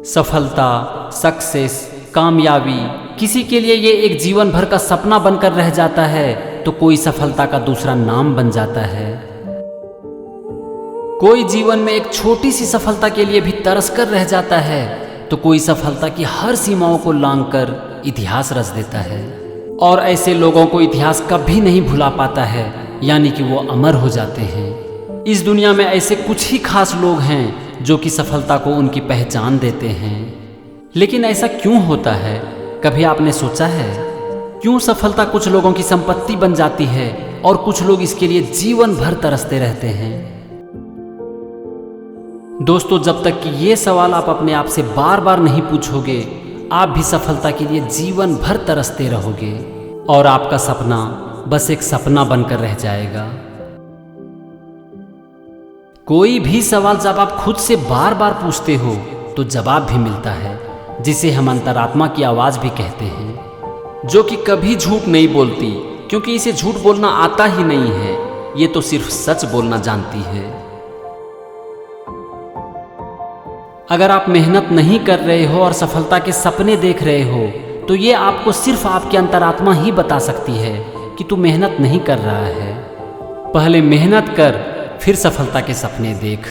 सफलता, सक्सेस, कामयाबी किसी के लिए ये एक जीवन भर का सपना बनकर रह जाता है तो कोई सफलता का दूसरा नाम बन जाता है। कोई जीवन में एक छोटी सी सफलता के लिए भी तरस कर रह जाता है तो कोई सफलता की हर सीमाओं को लांघकर इतिहास रच देता है। और ऐसे लोगों को इतिहास कभी नहीं भुला पाता है, यानी कि वो अमर हो जाते हैं। इस दुनिया में ऐसे कुछ ही खास लोग हैं जो कि सफलता को उनकी पहचान देते हैं। लेकिन ऐसा क्यों होता है, कभी आपने सोचा है? क्यों सफलता कुछ लोगों की संपत्ति बन जाती है और कुछ लोग इसके लिए जीवन भर तरसते रहते हैं? दोस्तों, जब तक कि ये सवाल आप अपने आप से बार बार नहीं पूछोगे, आप भी सफलता के लिए जीवन भर तरसते रहोगे और आपका सपना बस एक सपना बनकर रह जाएगा। कोई भी सवाल जब आप खुद से बार बार पूछते हो तो जवाब भी मिलता है, जिसे हम अंतरात्मा की आवाज भी कहते हैं, जो कि कभी झूठ नहीं बोलती, क्योंकि इसे झूठ बोलना आता ही नहीं है, ये तो सिर्फ सच बोलना जानती है। अगर आप मेहनत नहीं कर रहे हो और सफलता के सपने देख रहे हो तो ये आपको सिर्फ आपकी अंतरात्मा ही बता सकती है कि तू मेहनत नहीं कर रहा है। पहले मेहनत कर, फिर सफलता के सपने देख।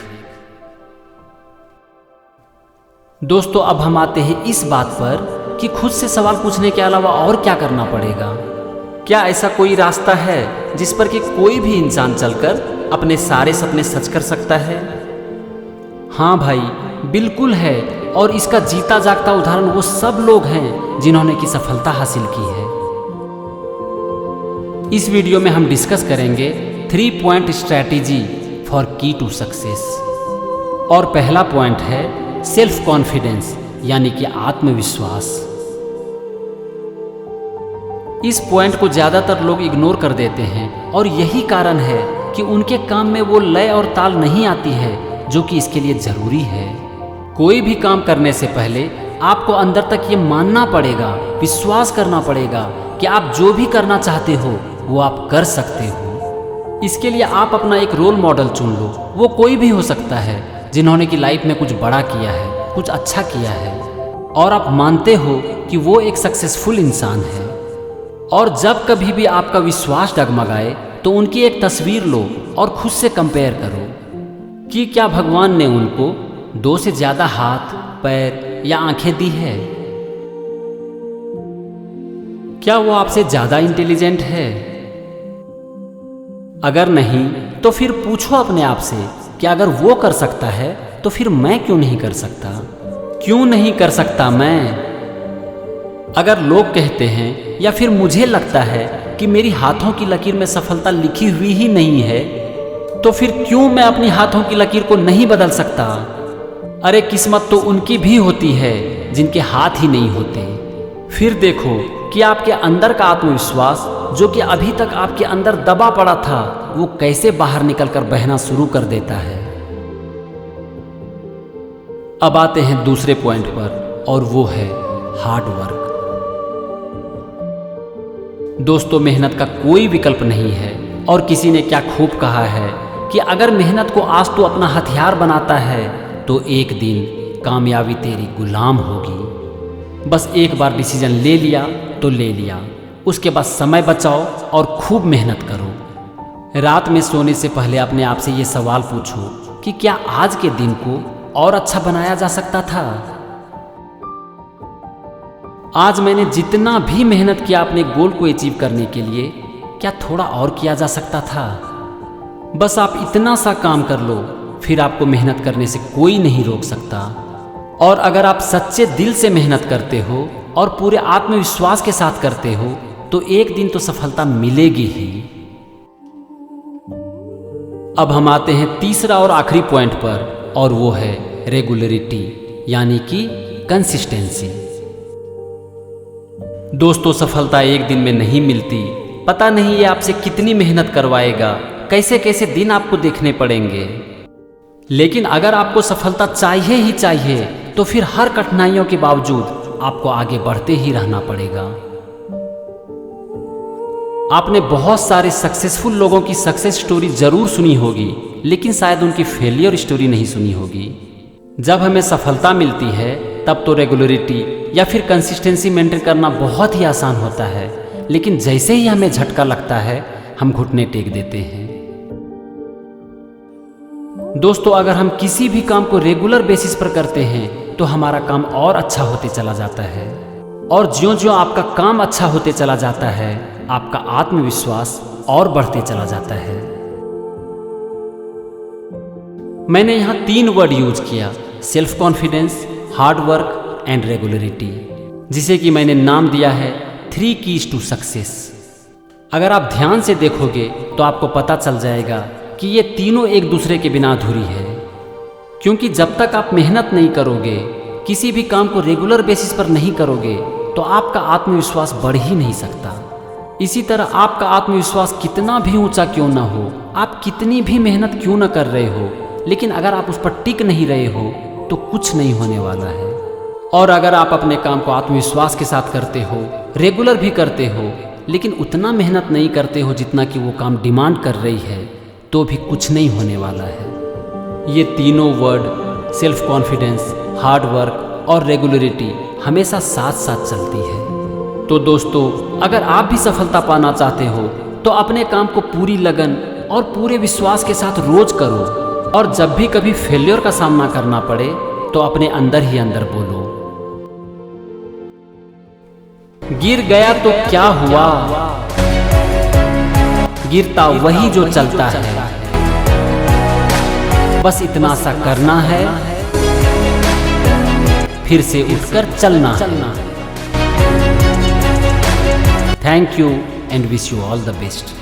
दोस्तों, अब हम आते हैं इस बात पर कि खुद से सवाल पूछने के अलावा और क्या करना पड़ेगा। क्या ऐसा कोई रास्ता है जिस पर कि कोई भी इंसान चलकर अपने सारे सपने सच कर सकता है? हाँ भाई, बिल्कुल है। और इसका जीता जागता उदाहरण वो सब लोग हैं जिन्होंने की सफलता हासिल की है। इस वीडियो में हम डिस्कस करेंगे 3 पॉइंट स्ट्रैटेजी फॉर की टू सक्सेस। और पहला पॉइंट है सेल्फ कॉन्फिडेंस, यानी कि आत्मविश्वास। इस पॉइंट को ज्यादातर लोग इग्नोर कर देते हैं और यही कारण है कि उनके काम में वो लय और ताल नहीं आती है जो कि इसके लिए जरूरी है। कोई भी काम करने से पहले आपको अंदर तक ये मानना पड़ेगा, विश्वास करना पड़ेगा कि आप जो भी करना चाहते हो वो आप कर सकते हो। इसके लिए आप अपना एक रोल मॉडल चुन लो। वो कोई भी हो सकता है जिन्होंने की लाइफ में कुछ बड़ा किया है, कुछ अच्छा किया है और आप मानते हो कि वो एक सक्सेसफुल इंसान है। और जब कभी भी आपका विश्वास डगमगाए तो उनकी एक तस्वीर लो और खुद से कंपेयर करो कि क्या भगवान ने उनको 2 से ज्यादा हाथ, पैर या आंखें दी है? क्या वो आपसे ज्यादा इंटेलिजेंट है? अगर नहीं तो फिर पूछो अपने आप से कि अगर वो कर सकता है तो फिर मैं क्यों नहीं कर सकता? क्यों नहीं कर सकता मैं? अगर लोग कहते हैं या फिर मुझे लगता है कि मेरी हाथों की लकीर में सफलता लिखी हुई ही नहीं है, तो फिर क्यों मैं अपनी हाथों की लकीर को नहीं बदल सकता? अरे किस्मत तो उनकी भी होती है जिनके हाथ ही नहीं होते। फिर देखो कि आपके अंदर का आत्मविश्वास जो कि अभी तक आपके अंदर दबा पड़ा था वो कैसे बाहर निकलकर बहना शुरू कर देता है। अब आते हैं दूसरे पॉइंट पर और वो है हार्ड वर्क। दोस्तों, मेहनत का कोई विकल्प नहीं है और किसी ने क्या खूब कहा है कि अगर मेहनत को आज तू अपना हथियार बनाता है तो एक दिन कामयाबी तेरी गुलाम होगी। बस एक बार डिसीजन ले लिया तो ले लिया, उसके बाद समय बचाओ और खूब मेहनत करो। रात में सोने से पहले अपने आप से ये सवाल पूछो कि क्या आज के दिन को और अच्छा बनाया जा सकता था? आज मैंने जितना भी मेहनत किया अपने गोल को अचीव करने के लिए, क्या थोड़ा और किया जा सकता था? बस आप इतना सा काम कर लो, फिर आपको मेहनत करने से कोई नहीं रोक सकता। और अगर आप सच्चे दिल से मेहनत करते हो और पूरे आत्मविश्वास के साथ करते हो तो एक दिन तो सफलता मिलेगी ही। अब हम आते हैं तीसरा और आखिरी पॉइंट पर और वो है रेगुलरिटी, यानी कि कंसिस्टेंसी। दोस्तों, सफलता एक दिन में नहीं मिलती। पता नहीं ये आपसे कितनी मेहनत करवाएगा, कैसे कैसे दिन आपको देखने पड़ेंगे। लेकिन अगर आपको सफलता चाहिए ही चाहिए तो फिर हर कठिनाइयों के बावजूद आपको आगे बढ़ते ही रहना पड़ेगा। आपने बहुत सारे सक्सेसफुल लोगों की सक्सेस स्टोरी जरूर सुनी होगी, लेकिन शायद उनकी फेलियर स्टोरी नहीं सुनी होगी। जब हमें सफलता मिलती है तब तो रेगुलरिटी या फिर कंसिस्टेंसी मेंटेन करना बहुत ही आसान होता है, लेकिन जैसे ही हमें झटका लगता है हम घुटने टेक देते हैं। दोस्तों, अगर हम किसी भी काम को रेगुलर बेसिस पर करते हैं तो हमारा काम और अच्छा होते चला जाता है, और ज्यों-ज्यों आपका काम अच्छा होते चला जाता है आपका आत्मविश्वास और बढ़ते चला जाता है। मैंने यहाँ 3 वर्ड यूज किया, self confidence, hard work and regularity, जिसे कि मैंने नाम दिया है 3 कीज टू सक्सेस। अगर आप ध्यान से देखोगे तो आपको पता चल जाएगा कि ये तीनों एक दूसरे के बिना अधूरी है, क्योंकि जब तक आप मेहनत नहीं करोगे, किसी भी काम को रेगुलर बेसिस पर नहीं करोगे, तो आपका आत्मविश्वास बढ़ ही नहीं सकता। इसी तरह आपका आत्मविश्वास कितना भी ऊंचा क्यों ना हो, आप कितनी भी मेहनत क्यों ना कर रहे हो, लेकिन अगर आप उस पर टिक नहीं रहे हो तो कुछ नहीं होने वाला है। और अगर आप अपने काम को आत्मविश्वास के साथ करते हो, रेगुलर भी करते हो, लेकिन उतना मेहनत नहीं करते हो जितना कि वो काम डिमांड कर रही है, तो भी कुछ नहीं होने वाला है। ये तीनों word self confidence, hard work और रेगुलरिटी हमेशा साथ साथ चलती है। तो दोस्तों, अगर आप भी सफलता पाना चाहते हो तो अपने काम को पूरी लगन और पूरे विश्वास के साथ रोज करो, और जब भी कभी फेल्योर का सामना करना पड़े तो अपने अंदर ही अंदर बोलो, गिर गया तो क्या हुआ, गिरता वही जो चलता है, बस इतना सा करना है, फिर से उठकर चलना। Thank you and wish you all the best.